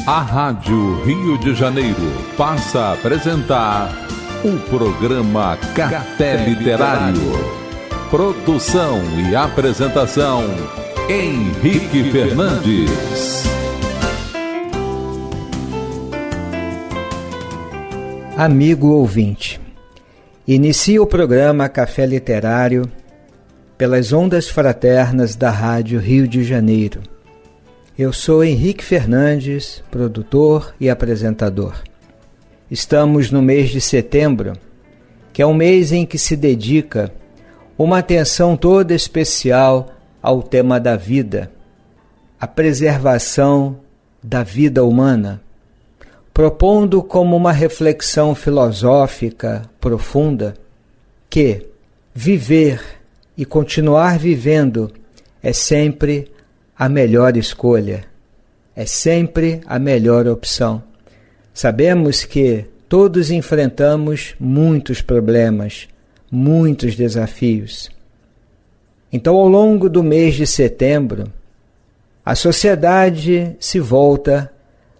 A Rádio Rio de Janeiro passa a apresentar o programa Café Literário. Produção e apresentação, Henrique Fernandes. Amigo ouvinte, inicia o programa Café Literário pelas ondas fraternas da Rádio Rio de Janeiro. Eu sou Henrique Fernandes, produtor e apresentador. Estamos no mês de setembro, que é um mês em que se dedica uma atenção toda especial ao tema da vida, a preservação da vida humana, propondo como uma reflexão filosófica profunda que viver e continuar vivendo é sempre a melhor escolha, é sempre a melhor opção. Sabemos que todos enfrentamos muitos problemas, muitos desafios. Então, ao longo do mês de setembro, a sociedade se volta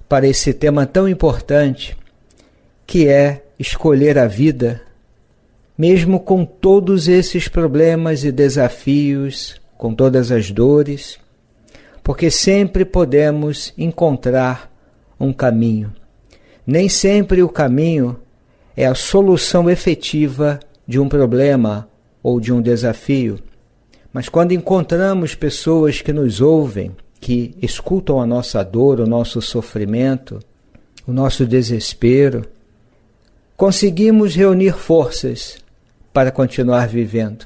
para esse tema tão importante, que é escolher a vida, mesmo com todos esses problemas e desafios, com todas as dores, porque sempre podemos encontrar um caminho. Nem sempre o caminho é a solução efetiva de um problema ou de um desafio, mas quando encontramos pessoas que nos ouvem, que escutam a nossa dor, o nosso sofrimento, o nosso desespero, conseguimos reunir forças para continuar vivendo.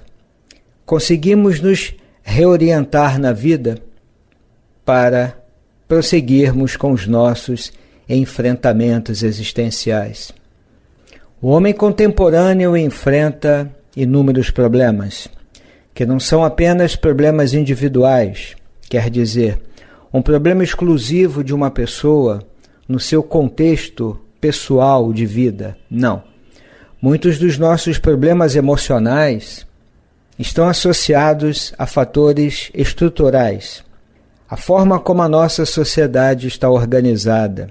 Conseguimos nos reorientar na vida para prosseguirmos com os nossos enfrentamentos existenciais. O homem contemporâneo enfrenta inúmeros problemas, que não são apenas problemas individuais, quer dizer, um problema exclusivo de uma pessoa no seu contexto pessoal de vida. Não. Muitos dos nossos problemas emocionais estão associados a fatores estruturais, a forma como a nossa sociedade está organizada.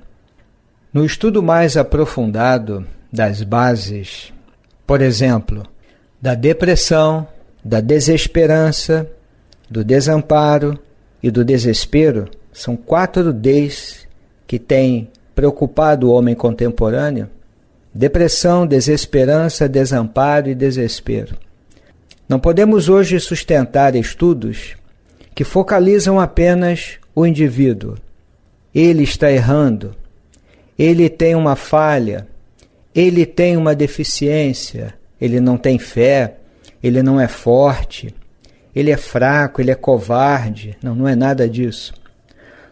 No estudo mais aprofundado das bases, por exemplo, da depressão, da desesperança, do desamparo e do desespero, são 4 Ds que têm preocupado o homem contemporâneo: depressão, desesperança, desamparo e desespero. Não podemos hoje sustentar estudos que focalizam apenas o indivíduo. Ele está errando, ele tem uma falha, ele tem uma deficiência, ele não tem fé, ele não é forte, ele é fraco, ele é covarde. Não, não é nada disso.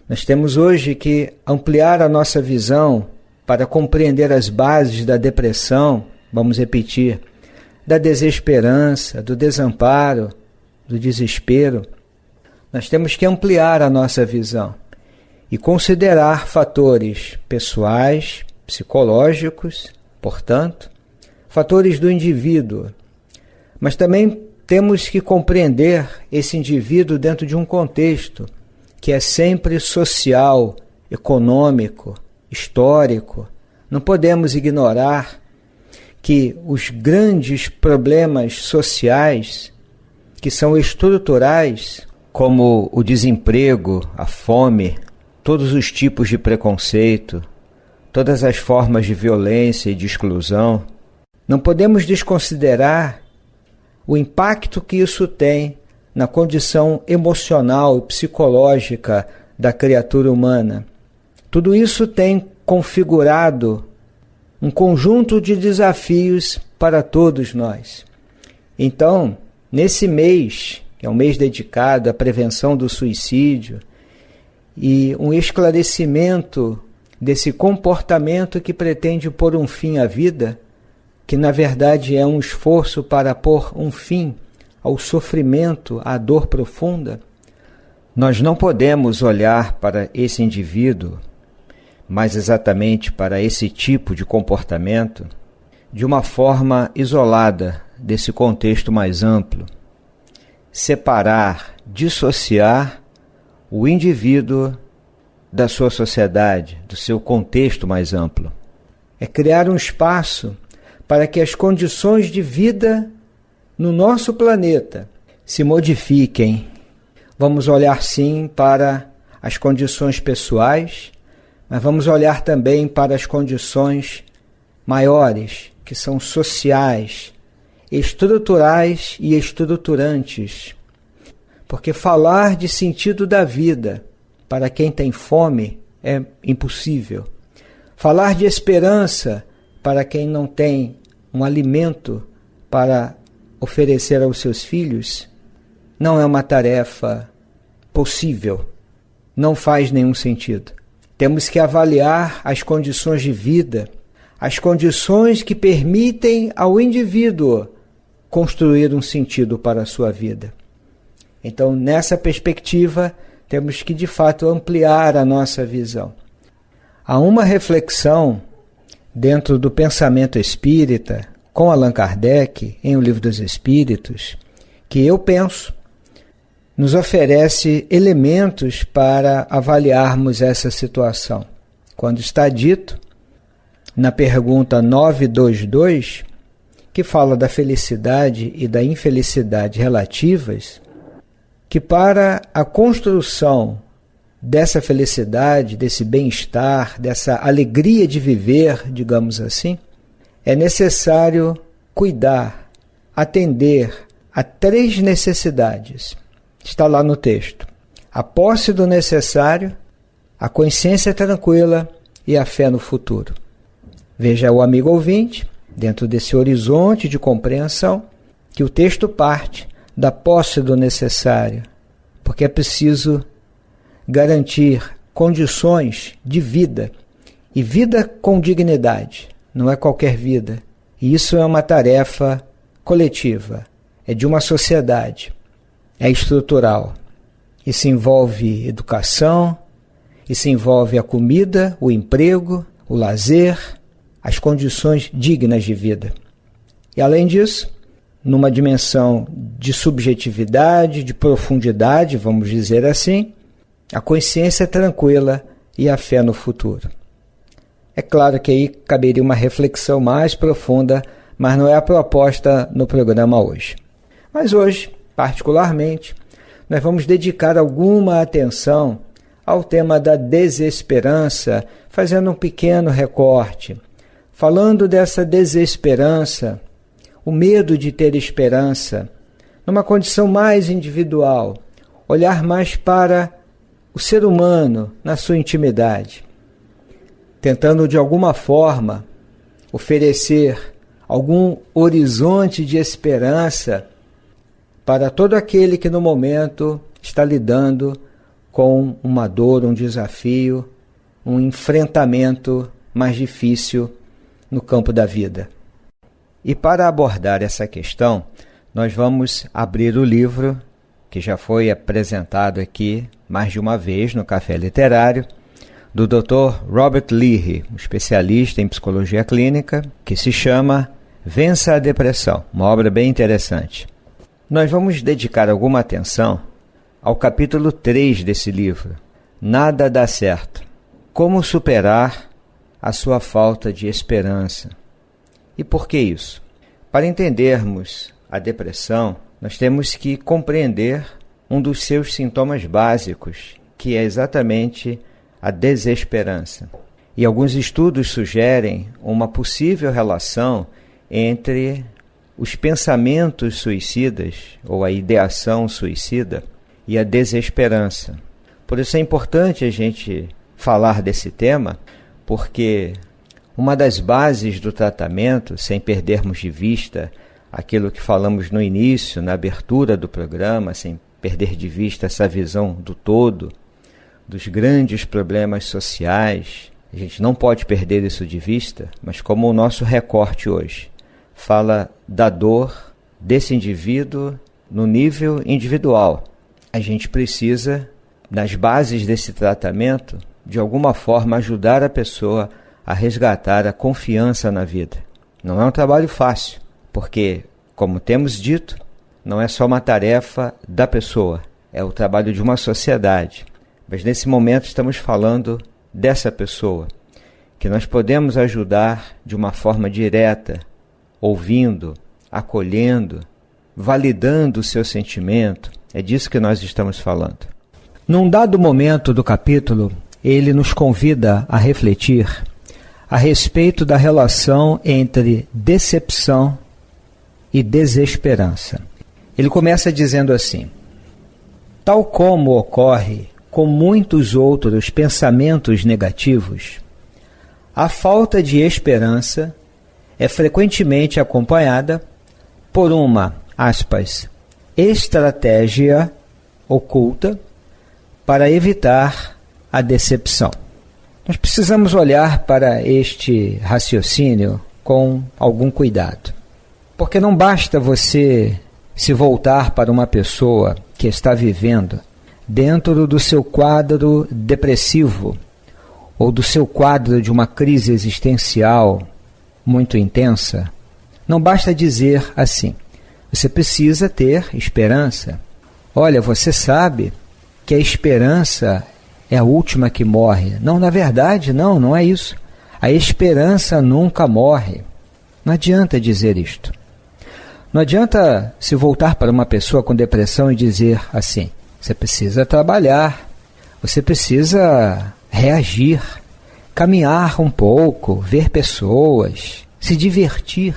Nós temos hoje que ampliar a nossa visão para compreender as bases da depressão, vamos repetir, da desesperança, do desamparo, do desespero. Nós temos que ampliar a nossa visão e considerar fatores pessoais, psicológicos, portanto, fatores do indivíduo. Mas também temos que compreender esse indivíduo dentro de um contexto que é sempre social, econômico, histórico. Não podemos ignorar que os grandes problemas sociais, que são estruturais, como o desemprego, a fome, todos os tipos de preconceito, todas as formas de violência e de exclusão, não podemos desconsiderar o impacto que isso tem na condição emocional e psicológica da criatura humana. Tudo isso tem configurado um conjunto de desafios para todos nós. Então, nesse mês, que é um mês dedicado à prevenção do suicídio e um esclarecimento desse comportamento que pretende pôr um fim à vida, que na verdade é um esforço para pôr um fim ao sofrimento, à dor profunda, nós não podemos olhar para esse indivíduo, mais exatamente para esse tipo de comportamento, de uma forma isolada desse contexto mais amplo. Separar, dissociar o indivíduo da sua sociedade, do seu contexto mais amplo. É criar um espaço para que as condições de vida no nosso planeta se modifiquem. Vamos olhar sim para as condições pessoais, mas vamos olhar também para as condições maiores, que são sociais, estruturais e estruturantes. Porque falar de sentido da vida para quem tem fome é impossível. Falar de esperança para quem não tem um alimento para oferecer aos seus filhos não é uma tarefa possível. Não faz nenhum sentido. Temos que avaliar as condições de vida, as condições que permitem ao indivíduo construir um sentido para a sua vida. Então, nessa perspectiva, temos que, de fato, ampliar a nossa visão. Há uma reflexão dentro do pensamento espírita, com Allan Kardec, em O Livro dos Espíritos, que eu penso, nos oferece elementos para avaliarmos essa situação. Quando está dito, na pergunta 922, que fala da felicidade e da infelicidade relativas, que para a construção dessa felicidade, desse bem-estar, dessa alegria de viver, digamos assim, é necessário cuidar, atender a 3 necessidades. Está lá no texto: a posse do necessário, a consciência tranquila e a fé no futuro. Veja o amigo ouvinte, dentro desse horizonte de compreensão, que o texto parte da posse do necessário, porque é preciso garantir condições de vida, e vida com dignidade, não é qualquer vida. E isso é uma tarefa coletiva, é de uma sociedade, é estrutural. Isso envolve educação, isso envolve a comida, o emprego, o lazer, as condições dignas de vida. E além disso, numa dimensão de subjetividade, de profundidade, vamos dizer assim, a consciência tranquila e a fé no futuro. É claro que aí caberia uma reflexão mais profunda, mas não é a proposta no programa hoje. Mas hoje, particularmente, nós vamos dedicar alguma atenção ao tema da desesperança, fazendo um pequeno recorte, falando dessa desesperança, o medo de ter esperança, numa condição mais individual, olhar mais para o ser humano na sua intimidade, tentando de alguma forma oferecer algum horizonte de esperança para todo aquele que no momento está lidando com uma dor, um desafio, um enfrentamento mais difícil no campo da vida. E para abordar essa questão, nós vamos abrir o livro que já foi apresentado aqui mais de uma vez no Café Literário, do Dr. Robert Leahy, um especialista em psicologia clínica, que se chama Vença a Depressão, uma obra bem interessante. Nós vamos dedicar alguma atenção ao capítulo 3 desse livro, Nada dá certo. Como superar a sua falta de esperança. E por que isso? Para entendermos a depressão, nós temos que compreender um dos seus sintomas básicos, que é exatamente a desesperança. E alguns estudos sugerem uma possível relação entre os pensamentos suicidas, ou a ideação suicida, e a desesperança. Por isso é importante a gente falar desse tema, porque uma das bases do tratamento, sem perdermos de vista aquilo que falamos no início, na abertura do programa, sem perder de vista essa visão do todo, dos grandes problemas sociais, a gente não pode perder isso de vista, mas como o nosso recorte hoje fala da dor desse indivíduo no nível individual, a gente precisa, nas bases desse tratamento, de alguma forma ajudar a pessoa a resgatar a confiança na vida. Não é um trabalho fácil, porque, como temos dito, não é só uma tarefa da pessoa, é o trabalho de uma sociedade. Mas nesse momento estamos falando dessa pessoa, que nós podemos ajudar de uma forma direta, ouvindo, acolhendo, validando o seu sentimento. É disso que nós estamos falando. Num dado momento do capítulo, ele nos convida a refletir a respeito da relação entre decepção e desesperança. Ele começa dizendo assim: tal como ocorre com muitos outros pensamentos negativos, a falta de esperança é frequentemente acompanhada por uma, aspas, estratégia oculta para evitar a decepção. Nós precisamos olhar para este raciocínio com algum cuidado, porque não basta você se voltar para uma pessoa que está vivendo dentro do seu quadro depressivo ou do seu quadro de uma crise existencial muito intensa. Não basta dizer assim: você precisa ter esperança. Olha, você sabe que a esperança é a última que morre. Não, na verdade, não é isso. A esperança nunca morre. Não adianta dizer isto. Não adianta se voltar para uma pessoa com depressão e dizer assim: você precisa trabalhar, você precisa reagir, caminhar um pouco, ver pessoas, se divertir.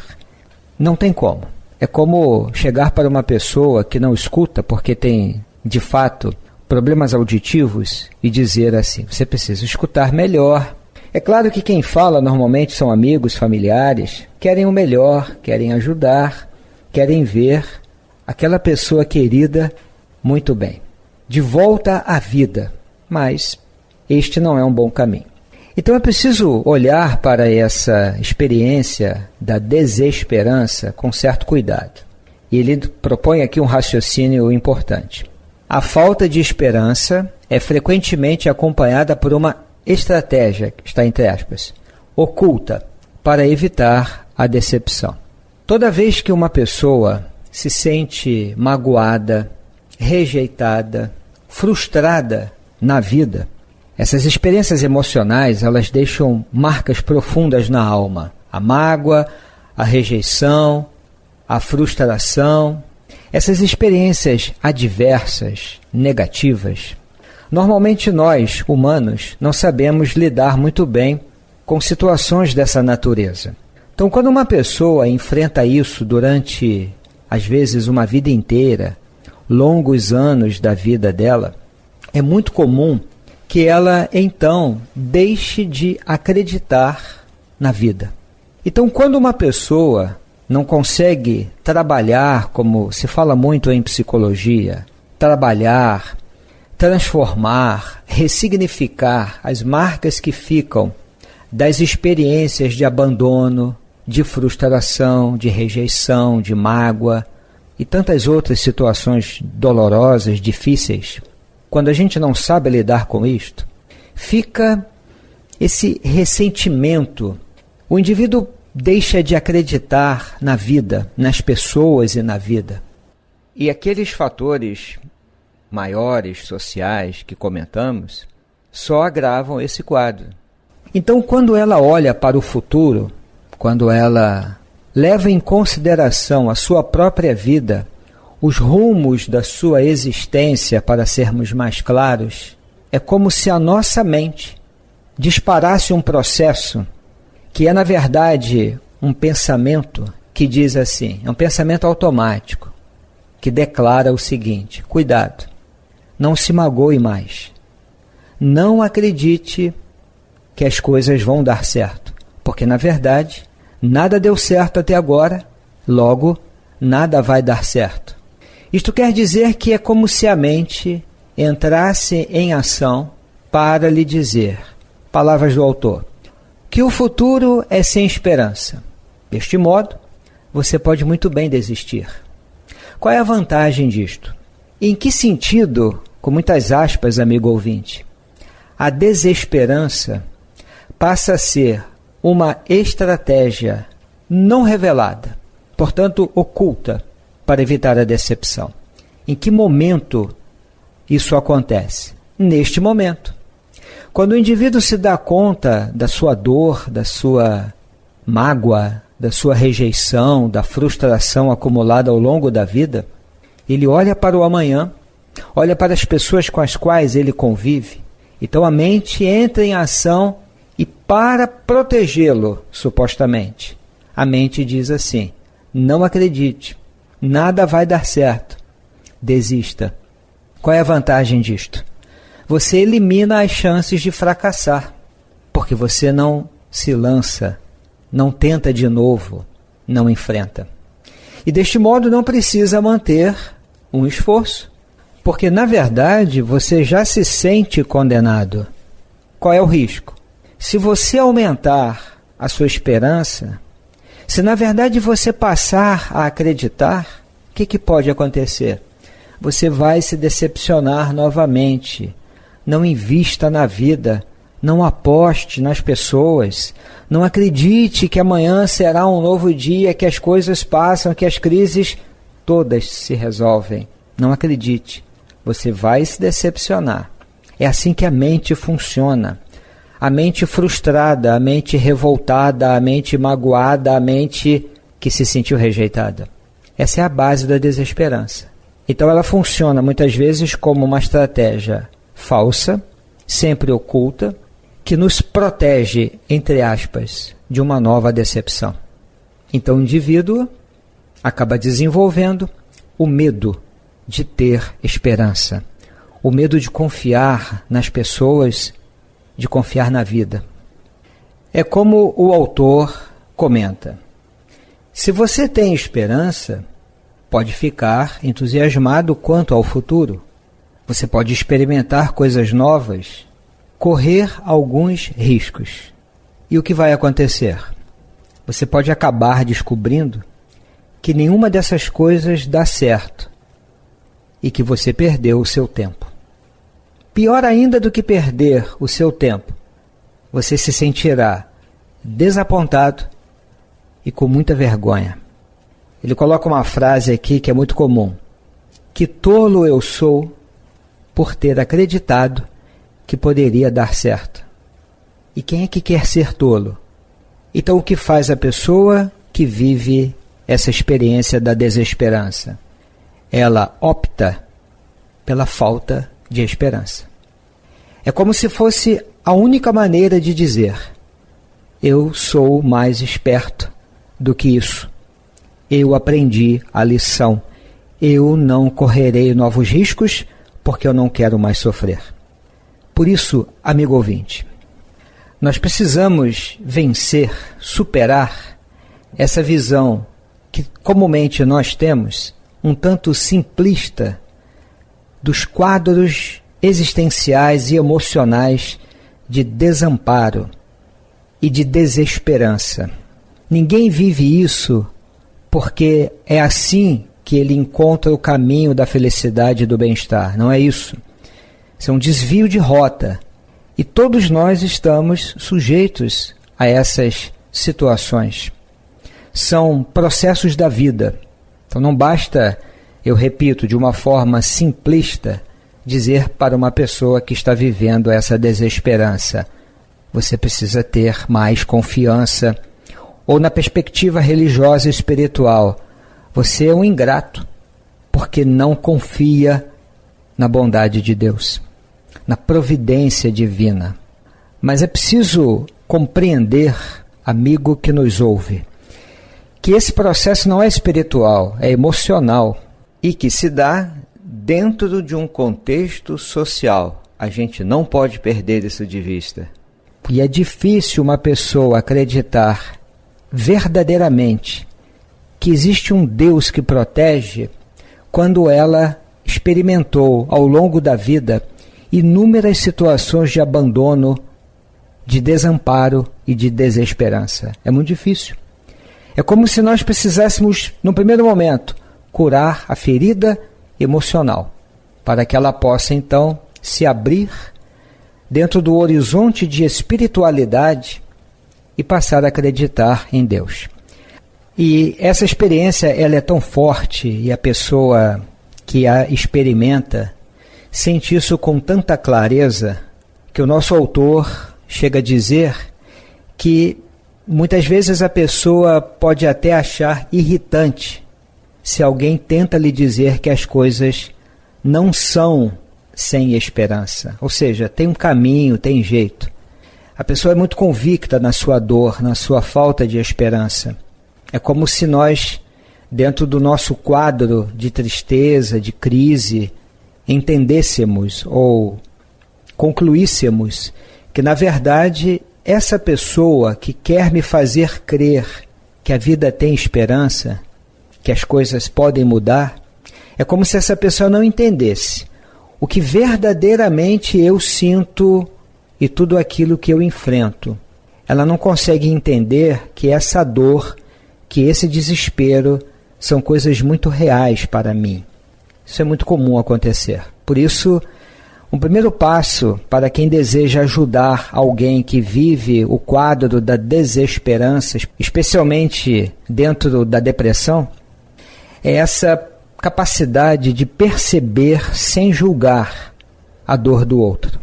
Não tem como. É como chegar para uma pessoa que não escuta porque tem, de fato, problemas auditivos e dizer assim: você precisa escutar melhor. É claro que quem fala normalmente são amigos, familiares, querem o melhor, querem ajudar, querem ver aquela pessoa querida muito bem, de volta à vida, mas este não é um bom caminho. Então é preciso olhar para essa experiência da desesperança com certo cuidado. E ele propõe aqui um raciocínio importante. A falta de esperança é frequentemente acompanhada por uma estratégia, que está entre aspas, oculta, para evitar a decepção. Toda vez que uma pessoa se sente magoada, rejeitada, frustrada na vida, essas experiências emocionais, elas deixam marcas profundas na alma. A mágoa, a rejeição, a frustração. Essas experiências adversas, negativas, normalmente nós, humanos, não sabemos lidar muito bem com situações dessa natureza. Então, quando uma pessoa enfrenta isso durante, às vezes, uma vida inteira, longos anos da vida dela, é muito comum que ela, então, deixe de acreditar na vida. Então, quando uma pessoa não consegue trabalhar, como se fala muito em psicologia, trabalhar, transformar, ressignificar as marcas que ficam das experiências de abandono, de frustração, de rejeição, de mágoa e tantas outras situações dolorosas, difíceis. Quando a gente não sabe lidar com isto, fica esse ressentimento. O indivíduo deixa de acreditar na vida, nas pessoas e na vida. E aqueles fatores maiores, sociais, que comentamos, só agravam esse quadro. Então, quando ela olha para o futuro, quando ela leva em consideração a sua própria vida, os rumos da sua existência, para sermos mais claros, é como se a nossa mente disparasse um processo que é, na verdade, um pensamento que diz assim, é um pensamento automático, que declara o seguinte: cuidado, não se magoe mais, não acredite que as coisas vão dar certo, porque, na verdade, nada deu certo até agora, logo, nada vai dar certo. Isto quer dizer que é como se a mente entrasse em ação para lhe dizer, palavras do autor, que o futuro é sem esperança. Deste modo, você pode muito bem desistir. Qual é a vantagem disto? Em que sentido, com muitas aspas, amigo ouvinte, a desesperança passa a ser uma estratégia não revelada, portanto oculta, para evitar a decepção? Em que momento isso acontece? neste momento. Quando o indivíduo se dá conta da sua dor, da sua mágoa, da sua rejeição, da frustração acumulada ao longo da vida, ele olha para o amanhã, olha para as pessoas com as quais ele convive. Então a mente entra em ação e, para protegê-lo, supostamente, a mente diz assim: não acredite, nada vai dar certo, desista. Qual é a vantagem disto? Você elimina as chances de fracassar, porque você não se lança, não tenta de novo, não enfrenta. E deste modo não precisa manter um esforço, porque na verdade você já se sente condenado. Qual é o risco? Se você aumentar a sua esperança, se na verdade você passar a acreditar, o que pode acontecer? Você vai se decepcionar novamente. Não invista na vida, não aposte nas pessoas, não acredite que amanhã será um novo dia, que as coisas passam, que as crises todas se resolvem. Não acredite, você vai se decepcionar. É assim que a mente funciona. A mente frustrada, a mente revoltada, a mente magoada, a mente que se sentiu rejeitada. Essa é a base da desesperança. Então ela funciona muitas vezes como uma estratégia falsa, sempre oculta, que nos protege, entre aspas, de uma nova decepção. Então o indivíduo acaba desenvolvendo o medo de ter esperança, o medo de confiar nas pessoas, de confiar na vida. É como o autor comenta: se você tem esperança, pode ficar entusiasmado quanto ao futuro. Você pode experimentar coisas novas, correr alguns riscos. E o que vai acontecer? Você pode acabar descobrindo que nenhuma dessas coisas dá certo e que você perdeu o seu tempo. Pior ainda do que perder o seu tempo, você se sentirá desapontado e com muita vergonha. Ele coloca uma frase aqui que é muito comum: que tolo eu sou por ter acreditado que poderia dar certo. E quem é que quer ser tolo? Então o que faz a pessoa que vive essa experiência da desesperança? Ela opta pela falta de esperança. É como se fosse a única maneira de dizer: eu sou mais esperto do que isso. Eu aprendi a lição. Eu não correrei novos riscos porque eu não quero mais sofrer. Por isso, amigo ouvinte, nós precisamos vencer, superar essa visão que comumente nós temos, um tanto simplista, dos quadros existenciais e emocionais de desamparo e de desesperança. Ninguém vive isso porque é assim que ele encontra o caminho da felicidade e do bem-estar. Não é isso. Isso é um desvio de rota. E todos nós estamos sujeitos a essas situações. São processos da vida. Então não basta, eu repito, de uma forma simplista, dizer para uma pessoa que está vivendo essa desesperança: você precisa ter mais confiança. Ou na perspectiva religiosa e espiritual: você é um ingrato, porque não confia na bondade de Deus, na providência divina. Mas é preciso compreender, amigo que nos ouve, que esse processo não é espiritual, é emocional, e que se dá dentro de um contexto social. A gente não pode perder isso de vista. E é difícil uma pessoa acreditar verdadeiramente que existe um Deus que protege quando ela experimentou ao longo da vida inúmeras situações de abandono, de desamparo e de desesperança. É muito difícil. É como se nós precisássemos, no primeiro momento, curar a ferida emocional, para que ela possa então se abrir dentro do horizonte de espiritualidade e passar a acreditar em Deus. E essa experiência ela é tão forte, e a pessoa que a experimenta sente isso com tanta clareza que o nosso autor chega a dizer que muitas vezes a pessoa pode até achar irritante se alguém tenta lhe dizer que as coisas não são sem esperança. Ou seja, tem um caminho, tem jeito. A pessoa é muito convicta na sua dor, na sua falta de esperança. É como se nós, dentro do nosso quadro de tristeza, de crise, entendêssemos ou concluíssemos que, na verdade, essa pessoa que quer me fazer crer que a vida tem esperança, que as coisas podem mudar, é como se essa pessoa não entendesse o que verdadeiramente eu sinto e tudo aquilo que eu enfrento. Ela não consegue entender que essa dor, que esse desespero são coisas muito reais para mim. Isso é muito comum acontecer. Por isso, um primeiro passo para quem deseja ajudar alguém que vive o quadro da desesperança, especialmente dentro da depressão, é essa capacidade de perceber sem julgar a dor do outro.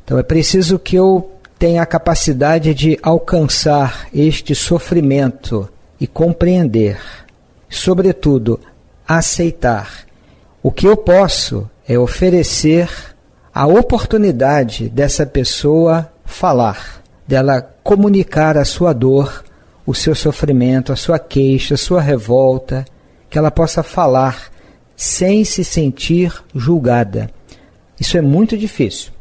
Então é preciso que eu tenha a capacidade de alcançar este sofrimento e compreender, sobretudo, aceitar. O que eu posso é oferecer a oportunidade dessa pessoa falar, dela comunicar a sua dor, o seu sofrimento, a sua queixa, a sua revolta, que ela possa falar sem se sentir julgada. Isso é muito difícil.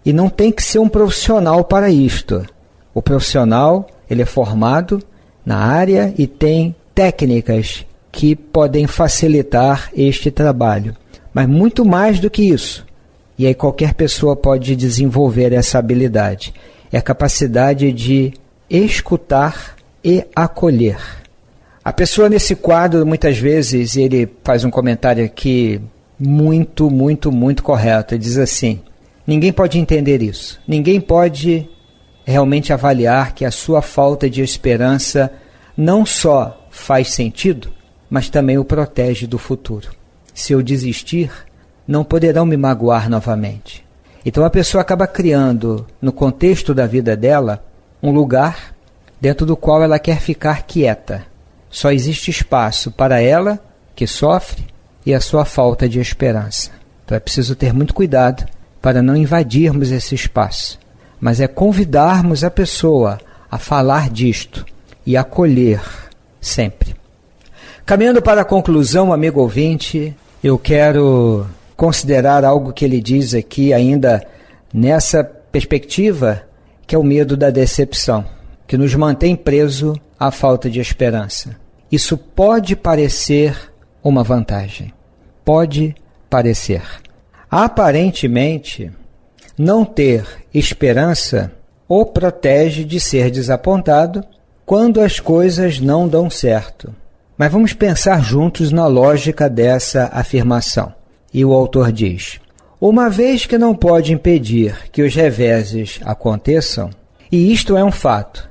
E não tem que ser um profissional para isto. O profissional, ele é formado na área e tem técnicas que podem facilitar este trabalho. Mas muito mais do que isso. E aí qualquer pessoa pode desenvolver essa habilidade. É a capacidade de escutar e acolher. A pessoa nesse quadro, muitas vezes, ele faz um comentário aqui muito correto. Ele diz assim: ninguém pode entender isso. Ninguém pode realmente avaliar que a sua falta de esperança não só faz sentido, mas também o protege do futuro. Se eu desistir, não poderão me magoar novamente. Então a pessoa acaba criando, no contexto da vida dela, um lugar dentro do qual ela quer ficar quieta. Só existe espaço para ela, que sofre, e a sua falta de esperança. Então é preciso ter muito cuidado para não invadirmos esse espaço, mas é convidarmos a pessoa a falar disto e acolher sempre. Caminhando para a conclusão, amigo ouvinte, eu quero considerar algo que ele diz aqui ainda nessa perspectiva, que é o medo da decepção, que nos mantém preso à falta de esperança. Isso pode parecer uma vantagem. Pode parecer. Aparentemente, não ter esperança o protege de ser desapontado quando as coisas não dão certo. Mas vamos pensar juntos na lógica dessa afirmação. E o autor diz: uma vez que não pode impedir que os reveses aconteçam, e isto é um fato,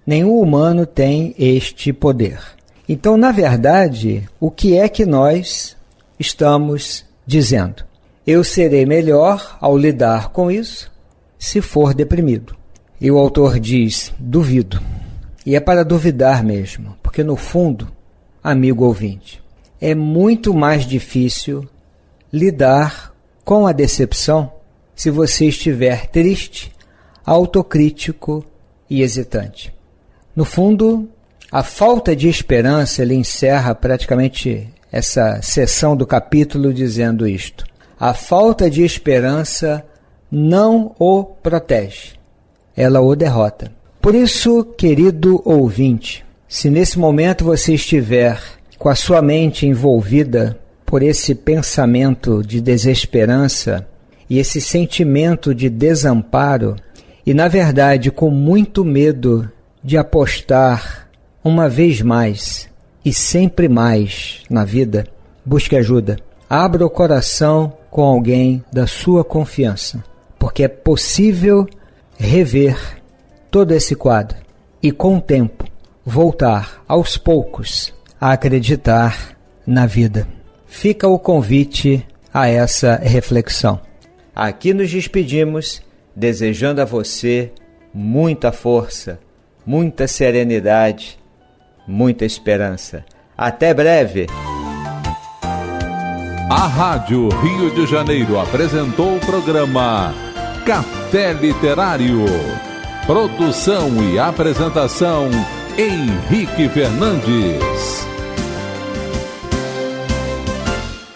nenhum humano tem este poder. Então, na verdade, o que é que nós estamos dizendo? Eu serei melhor ao lidar com isso se for deprimido. E o autor diz: duvido. E é para duvidar mesmo, porque no fundo, amigo ouvinte, é muito mais difícil lidar com a decepção se você estiver triste, autocrítico e hesitante. No fundo, a falta de esperança, ele encerra praticamente essa seção do capítulo dizendo isto: a falta de esperança não o protege, ela o derrota. Por isso, querido ouvinte, se nesse momento você estiver com a sua mente envolvida por esse pensamento de desesperança e esse sentimento de desamparo, e na verdade com muito medo de apostar uma vez mais e sempre mais na vida, busque ajuda. Abra o coração com alguém da sua confiança, porque é possível rever todo esse quadro e, com o tempo, voltar aos poucos a acreditar na vida. Fica o convite, a essa reflexão. Aqui nos despedimos, desejando a você muita força, muita serenidade, muita esperança. Até breve! A Rádio Rio de Janeiro apresentou o programa Café Literário. Produção e apresentação, Henrique Fernandes.